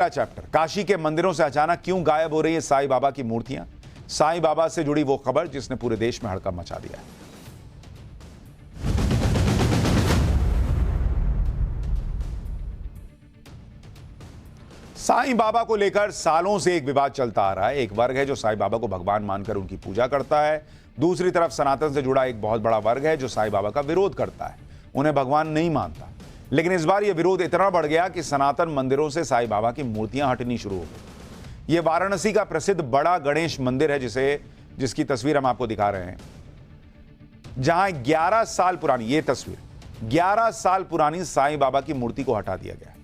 Chapter Kashi के मंदिरों से अचानक क्यों गायब हो रही है साईं बाबा की मूर्तियां। साईं बाबा से जुड़ी वो खबर जिसने पूरे देश में हड़कंप मचा दिया है। साईं बाबा को लेकर सालों से एक विवाद चलता आ रहा है। एक वर्ग है जो साईं बाबा को भगवान मानकर उनकी पूजा करता है, दूसरी तरफ सनातन से जुड़ा एक बहुत बड़ा वर्ग है जो साईं बाबा का विरोध करता है, उन्हें भगवान नहीं मानता। लेकिन इस बार यह विरोध इतना बढ़ गया कि सनातन मंदिरों से साईं बाबा की मूर्तियां हटनी शुरू हो गई। यह वाराणसी का प्रसिद्ध बड़ा गणेश मंदिर है जिसकी तस्वीर हम आपको दिखा रहे हैं, जहां 11 साल पुरानी यह तस्वीर 11 साल पुरानी साईं बाबा की मूर्ति को हटा दिया गया।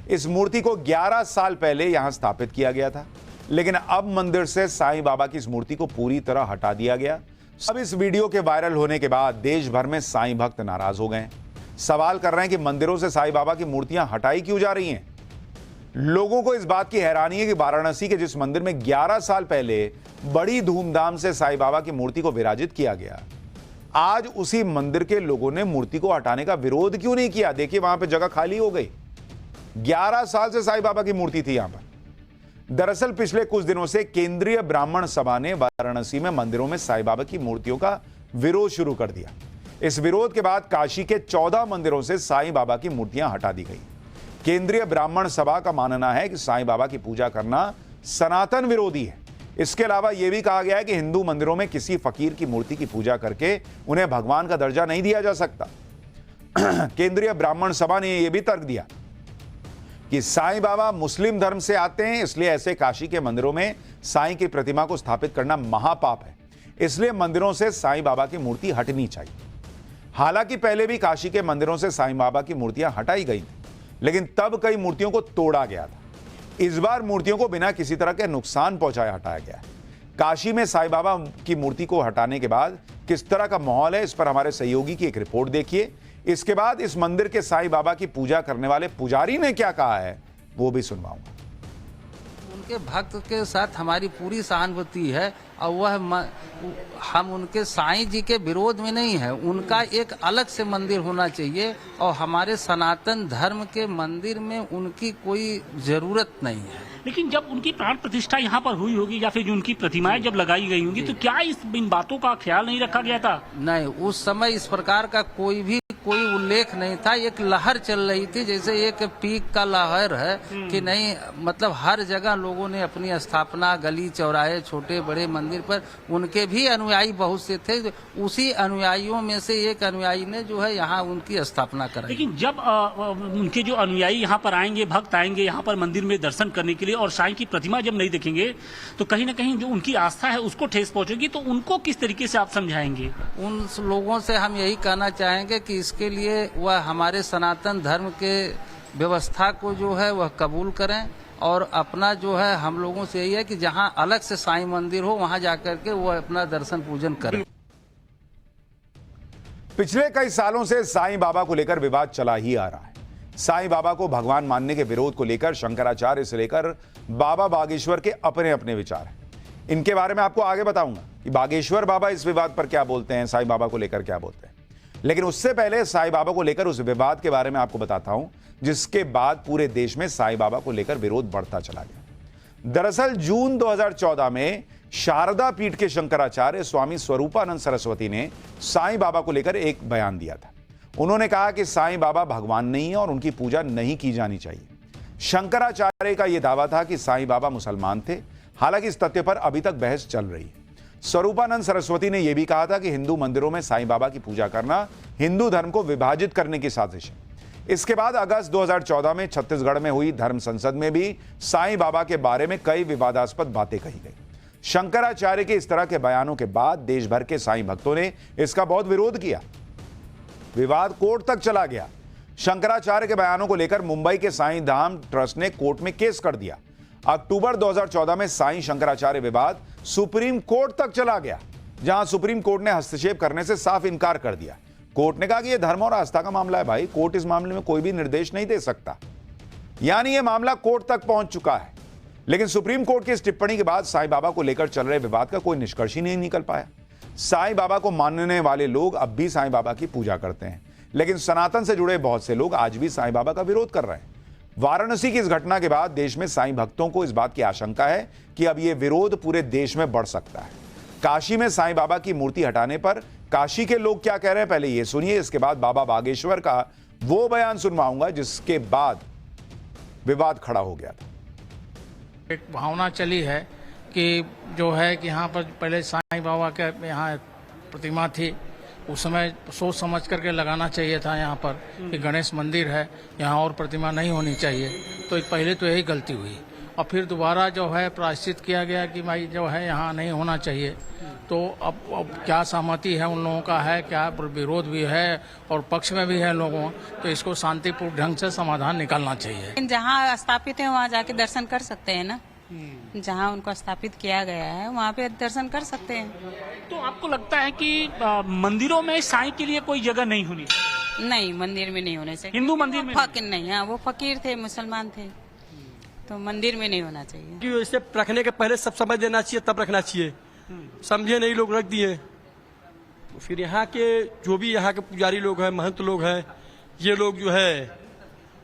इस मूर्ति को 11 साल पहले यहां स्थापित किया गया था, लेकिन अब मंदिर से साईं बाबा की इस मूर्ति को पूरी तरह हटा दिया गया। अब इस वीडियो के वायरल होने के बाद देश भर में साईं भक्त नाराज हो गए हैं। सवाल कर रहे हैं कि मंदिरों से साईं बाबा की मूर्तियां हटाई क्यों जा रही हैं। लोगों को इस बात की हैरानी है कि वाराणसी के जिस मंदिर में 11 साल पहले बड़ी धूमधाम से साईं बाबा की मूर्ति को विराजित किया गया, आज उसी मंदिर के लोगों ने मूर्ति को हटाने का विरोध क्यों नहीं किया। देखिए वहां पर जगह खाली हो गई। 11 साल से साईं बाबा की मूर्ति थी यहां पर। दरअसल पिछले कुछ दिनों से केंद्रीय ब्राह्मण सभा ने वाराणसी में मंदिरों में साईं बाबा की मूर्तियों का विरोध शुरू कर दिया। इस विरोध के बाद काशी के 14 मंदिरों से साईं बाबा की मूर्तियां हटा दी गई। केंद्रीय ब्राह्मण सभा का मानना है कि साईं बाबा की पूजा करना सनातन विरोधी है। इसके अलावा यह भी कहा गया है कि हिंदू मंदिरों में किसी फकीर की मूर्ति की पूजा करके उन्हें भगवान का दर्जा नहीं दिया जा सकता। केंद्रीय ब्राह्मण सभा ने यह भी तर्क दिया कि साईं बाबा मुस्लिम धर्म से आते हैं, इसलिए ऐसे काशी के मंदिरों में साईं की प्रतिमा को स्थापित करना महापाप है, इसलिए मंदिरों से साईं बाबा की मूर्ति हटनी चाहिए। हालांकि पहले भी काशी के मंदिरों से साईं बाबा की मूर्तियां हटाई गई थी, लेकिन तब कई मूर्तियों को तोड़ा गया था। इस बार मूर्तियों को बिना किसी तरह के नुकसान पहुंचाए हटाया गया है। काशी में साईं बाबा की मूर्ति को हटाने के बाद किस तरह का माहौल है, इस पर हमारे सहयोगी की एक रिपोर्ट देखिए। इसके बाद इस मंदिर के साईं बाबा की पूजा करने वाले पुजारी ने क्या कहा है वो भी सुनवाऊंगा। उनके भक्त के साथ हमारी पूरी सहानुभूति है और हम उनके साईं जी के विरोध में नहीं है। उनका एक अलग से मंदिर होना चाहिए और हमारे सनातन धर्म के मंदिर में उनकी कोई जरूरत नहीं है। लेकिन जब उनकी प्राण प्रतिष्ठा यहाँ पर हुई होगी या फिर जो उनकी प्रतिमाएं जब लगाई गई होंगी, तो क्या इन बातों का ख्याल नहीं रखा गया था? नहीं, उस समय इस प्रकार का कोई उल्लेख नहीं था। एक लहर चल रही थी, जैसे एक पीक का लहर है कि नहीं, मतलब हर जगह लोगों ने अपनी स्थापना, गली चौराहे, छोटे बड़े मंदिर पर उनके भी अनुयायी बहुत से थे। उसी अनुयायियों में से एक अनुयायी ने जो है यहाँ उनकी स्थापना कराई। लेकिन जब उनके जो अनुयायी यहाँ पर आएंगे, भक्त आएंगे यहाँ पर मंदिर में दर्शन करने के लिए और साईं की प्रतिमा जब नहीं देखेंगे, तो कहीं ना कहीं जो उनकी आस्था है उसको ठेस पहुंचेगी। तो उनको किस तरीके से आप समझाएंगे? उन लोगों से हम यही कहना चाहेंगे कि इसके लिए वह हमारे सनातन धर्म के व्यवस्था को जो है वह कबूल करें और अपना जो है हम लोगों से यही है कि जहां अलग से साईं मंदिर हो वहां जाकर के वह अपना दर्शन पूजन करें। पिछले कई सालों से साईं बाबा को लेकर विवाद चला ही आ रहा है। साईं बाबा को भगवान मानने के विरोध को लेकर शंकराचार्य से लेकर बाबा बागेश्वर के अपने अपने विचार हैं। इनके बारे में आपको आगे बताऊंगा कि बागेश्वर बाबा इस विवाद पर क्या बोलते हैं, साईं बाबा को लेकर क्या बोलते हैं। लेकिन उससे पहले साईं बाबा को लेकर उस विवाद के बारे में आपको बताता हूं जिसके बाद पूरे देश में साईं बाबा को लेकर विरोध बढ़ता चला गया। दरअसल जून 2014 में शारदा पीठ के शंकराचार्य स्वामी स्वरूपानंद सरस्वती ने साईं बाबा को लेकर एक बयान दिया था। उन्होंने कहा कि साईं बाबा भगवान नहीं है और उनकी पूजा नहीं की जानी चाहिए। शंकराचार्य का यह दावा था कि साईं बाबा मुसलमान थे। हालांकि इस तथ्य पर अभी तक बहस चल रही है। स्वरूपानंद सरस्वती ने यह भी कहा था कि हिंदू मंदिरों में साईं बाबा की पूजा करना हिंदू धर्म को विभाजित करने की साजिश है। इसके बाद अगस्त 2014 में छत्तीसगढ़ में हुई धर्म संसद में भी साईं बाबा के बारे में कई विवादास्पद बातें कही गई। शंकराचार्य के इस तरह के बयानों के बाद देश भर के साईं भक्तों ने इसका बहुत विरोध किया। विवाद कोर्ट तक चला गया। शंकराचार्य के बयानों को लेकर मुंबई के साईं धाम ट्रस्ट ने कोर्ट में केस कर दिया। अक्टूबर 2014 में साईं शंकराचार्य विवाद सुप्रीम कोर्ट तक चला गया, जहां सुप्रीम कोर्ट ने हस्तक्षेप करने से साफ इनकार कर दिया। कोर्ट ने कहा कि यह धर्म और आस्था का मामला है भाई, कोर्ट इस मामले में कोई भी निर्देश नहीं दे सकता। यानी यह मामला कोर्ट तक पहुंच चुका है। लेकिन सुप्रीम कोर्ट की इस टिप्पणी के बाद साईं बाबा को लेकर चल रहे विवाद का कोई निष्कर्ष ही नहीं निकल पाया। साईं बाबा को मानने वाले लोग अब भी साईं बाबा की पूजा करते हैं, लेकिन सनातन से जुड़े बहुत से लोग आज भी साईं बाबा का विरोध कर रहे हैं। वाराणसी की इस घटना के बाद देश में साईं भक्तों को इस बात की आशंका है कि अब यह विरोध पूरे देश में बढ़ सकता है। काशी में साईं बाबा की मूर्ति हटाने पर काशी के लोग क्या कह रहे हैं, पहले ये सुनिए, इसके बाद बाबा बागेश्वर का वो बयान सुनवाऊंगा जिसके बाद विवाद खड़ा हो गया था। एक भावना चली है कि जो है कि यहाँ पर पहले साईं बाबा के यहाँ प्रतिमा थी, उस समय सोच समझ करके लगाना चाहिए था यहाँ पर कि गणेश मंदिर है, यहाँ और प्रतिमा नहीं होनी चाहिए। तो पहले तो यही गलती हुई और फिर दोबारा जो है प्रायश्चित किया गया कि भाई जो है यहाँ नहीं होना चाहिए। तो अब क्या सहमति है उन लोगों का है, क्या विरोध भी है और पक्ष में भी है लोगों, तो इसको शांतिपूर्ण ढंग से समाधान निकालना चाहिए। जहाँ स्थापित है वहाँ जाके दर्शन कर सकते हैं ना, जहाँ उनको स्थापित किया गया है वहाँ पे दर्शन कर सकते हैं। तो आपको लगता है कि मंदिरों में साईं के लिए कोई जगह नहीं होनी चाहिए? नहीं, मंदिर में नहीं होने चाहिए। हिंदू मंदिर में फकीर नहीं, हाँ वो फकीर थे, मुसलमान थे, तो मंदिर में नहीं होना चाहिए। कि इसे रखने के पहले सब समझ देना चाहिए, तब रखना चाहिए। समझे नहीं, लोग रख दिए। तो फिर यहाँ के जो भी यहाँ के पुजारी लोग हैं, महंत लोग हैं, ये लोग जो है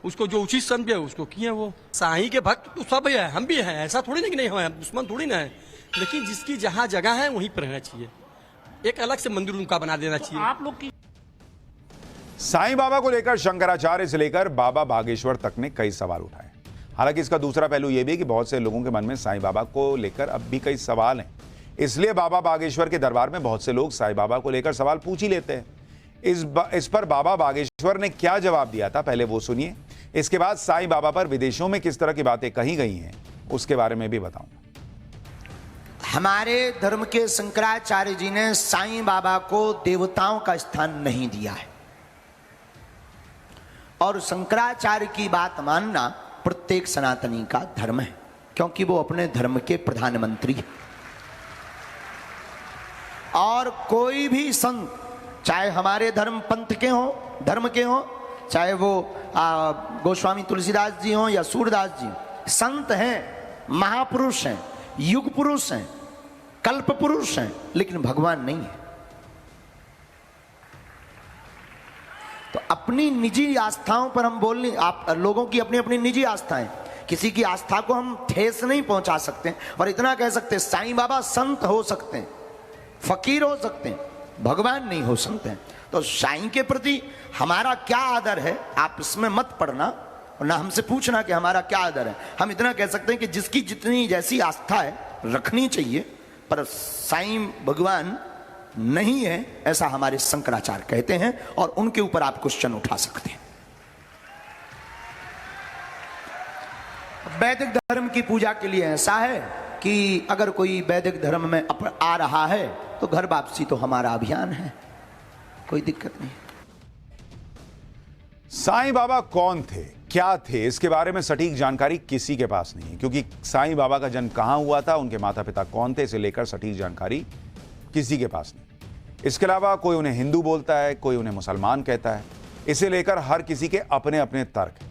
उसको जो उचित समझे उसको किए। वो साईं के भक्त तो सब है, हम भी हैं, ऐसा थोड़ी ना कि नहीं हम दुश्मन थोड़ी ना है, लेकिन जिसकी जहाँ जगह है वहीं पर रहना चाहिए। एक अलग से मंदिर उनका बना देना चाहिए। आप लोग की साईं बाबा को लेकर शंकराचार्य से लेकर बाबा बागेश्वर तक ने कई सवाल उठाए। हालांकि इसका दूसरा पहलू यह भी है कि बहुत से लोगों के मन में साईं बाबा को लेकर अब भी कई सवाल हैं, इसलिए बाबा बागेश्वर के दरबार में बहुत से लोग साईं बाबा को लेकर सवाल पूछ ही लेते हैं। इस पर बाबा बागेश्वर ने क्या जवाब दिया था, पहले वो सुनिए। इसके बाद साईं बाबा पर विदेशों में किस तरह की बातें कही गई हैं उसके बारे में भी बताऊंगा। हमारे धर्म के शंकराचार्य जी ने साईं बाबा को देवताओं का स्थान नहीं दिया है, और शंकराचार्य की बात मानना प्रत्येक सनातनी का धर्म है, क्योंकि वो अपने धर्म के प्रधानमंत्री हैं। और कोई भी संत, चाहे हमारे धर्म पंथ के हों, धर्म के हों, चाहे वो गोस्वामी तुलसीदास जी हों या सूरदास जी, संत हैं, महापुरुष हैं, युग पुरुष हैं, कल्प पुरुष हैं, लेकिन भगवान नहीं है। तो अपनी निजी आस्थाओं पर हम बोलने, आप लोगों की अपनी अपनी निजी आस्थाएं, किसी की आस्था को हम ठेस नहीं पहुंचा सकते। और इतना कह सकते साईं बाबा संत हो सकते हैं, फकीर हो सकते हैं, भगवान नहीं हो सकते हैं। तो साईं के प्रति हमारा क्या आदर है, आप इसमें मत पड़ना और ना हमसे पूछना कि हमारा क्या आदर है। हम इतना कह सकते हैं कि जिसकी जितनी जैसी आस्था है रखनी चाहिए, पर साईं भगवान नहीं है ऐसा हमारे शंकराचार्य कहते हैं, और उनके ऊपर आप क्वेश्चन उठा सकते हैं। वैदिक धर्म की पूजा के लिए ऐसा है कि अगर कोई वैदिक धर्म में आ रहा है तो घर वापसी तो हमारा अभियान है, कोई दिक्कत नहीं। साईं बाबा कौन थे, क्या थे, इसके बारे में सटीक जानकारी किसी के पास नहीं है, क्योंकि साईं बाबा का जन्म कहां हुआ था, उनके माता पिता कौन थे, इसे लेकर सटीक जानकारी किसी के पास नहीं। इसके अलावा कोई उन्हें हिंदू बोलता है, कोई उन्हें मुसलमान कहता है, इसे लेकर हर किसी के अपने अपने तर्क हैं।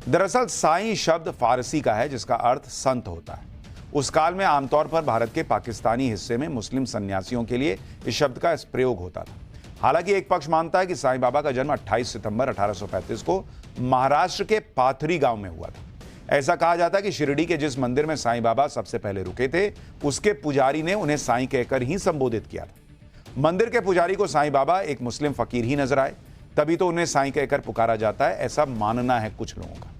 दरअसल साईं शब्द फारसी का है जिसका अर्थ संत होता है। उस काल में आमतौर पर भारत के पाकिस्तानी हिस्से में मुस्लिम सन्यासियों के लिए इस शब्द का प्रयोग होता था। हालांकि एक पक्ष मानता है कि साईं बाबा का जन्म 28 सितंबर 1835 को महाराष्ट्र के पाथरी गांव में हुआ था। ऐसा कहा जाता है कि शिरडी के जिस मंदिर में साईं बाबा सबसे पहले रुके थे, उसके पुजारी ने उन्हें साईं कहकर ही संबोधित किया था। मंदिर के पुजारी को साईं बाबा एक मुस्लिम फकीर ही नजर आए, तभी तो उन्हें साईं कहकर पुकारा जाता है, ऐसा मानना है कुछ लोगों का।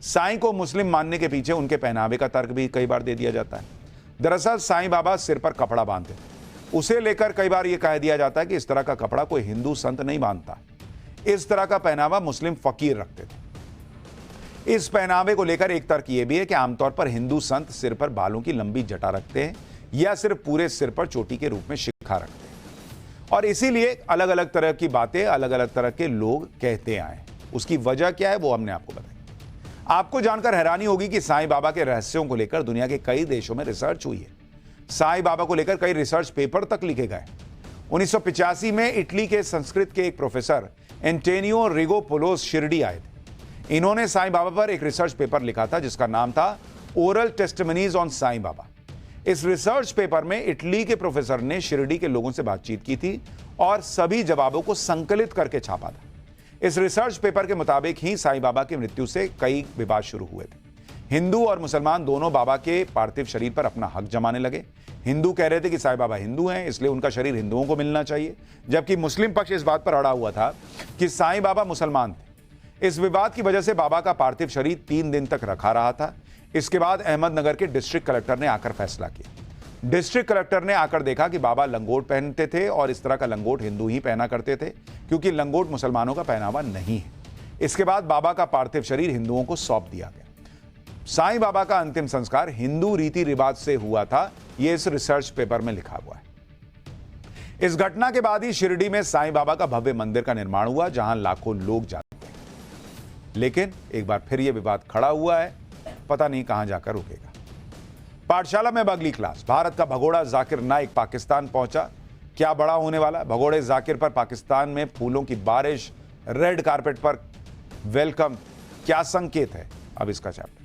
साईं को मुस्लिम मानने के पीछे उनके पहनावे का तर्क भी कई बार दे दिया जाता है। दरअसल साईं बाबा सिर पर कपड़ा बांधते थे, उसे लेकर कई बार यह कह दिया जाता है कि इस तरह का कपड़ा कोई हिंदू संत नहीं बांधता। इस तरह का पहनावा मुस्लिम फकीर रखते थे। इस पहनावे को लेकर एक तर्क यह भी है कि आमतौर पर हिंदू संत सिर पर बालों की लंबी जटा रखते हैं या सिर्फ पूरे सिर पर चोटी के रूप में शिखा रखते हैं, और इसीलिए अलग अलग तरह की बातें अलग अलग तरह के लोग कहते आए। उसकी वजह क्या है वो हमने आपको बताई। आपको जानकर हैरानी होगी कि साईं बाबा के रहस्यों को लेकर दुनिया के कई देशों में रिसर्च हुई है। साईं बाबा को लेकर कई रिसर्च पेपर तक लिखे गए। 1985 में इटली के संस्कृत के एक प्रोफेसर एंटोनियो रिगोपोलोस शिरडी आए थे। इन्होंने साईं बाबा पर एक रिसर्च पेपर लिखा था जिसका नाम था oral testimonies on Sai Baba. इस रिसर्च पेपर में इटली के प्रोफेसर ने शिरडी के लोगों से बातचीत की थी और सभी जवाबों को संकलित करके छापा था। इस रिसर्च पेपर के मुताबिक ही साईं बाबा की मृत्यु से कई विवाद शुरू हुए थे। हिंदू और मुसलमान दोनों बाबा के पार्थिव शरीर पर अपना हक जमाने लगे। हिंदू कह रहे थे कि साईं बाबा हिंदू हैं, इसलिए उनका शरीर हिंदुओं को मिलना चाहिए, जबकि मुस्लिम पक्ष इस बात पर अड़ा हुआ था कि साईं बाबा मुसलमान थे। इस विवाद की वजह से बाबा का पार्थिव शरीर 3 दिन तक रखा रहा था। इसके बाद अहमदनगर के डिस्ट्रिक्ट कलेक्टर ने आकर फैसला किया। डिस्ट्रिक्ट कलेक्टर ने आकर देखा कि बाबा लंगोट पहनते थे और इस तरह का लंगोट हिंदू ही पहना करते थे, क्योंकि लंगोट मुसलमानों का पहनावा नहीं है। इसके बाद बाबा का पार्थिव शरीर हिंदुओं को सौंप दिया गया। साईं बाबा का अंतिम संस्कार हिंदू रीति रिवाज से हुआ था, यह इस रिसर्च पेपर में लिखा हुआ है। इस घटना के बाद ही शिरडी में साईं बाबा का भव्य मंदिर का निर्माण हुआ, जहां लाखों लोग जाते हैं। लेकिन एक बार फिर यह विवाद खड़ा हुआ है, पता नहीं कहां जाकर रुकेगा। पाठशाला में अब अगली क्लास। भारत का भगोड़ा जाकिर नाइक पाकिस्तान पहुंचा। क्या बड़ा होने वाला? भगोड़े जाकिर पर पाकिस्तान में फूलों की बारिश, रेड कारपेट पर वेलकम, क्या संकेत है? अब इसका चैप्टर।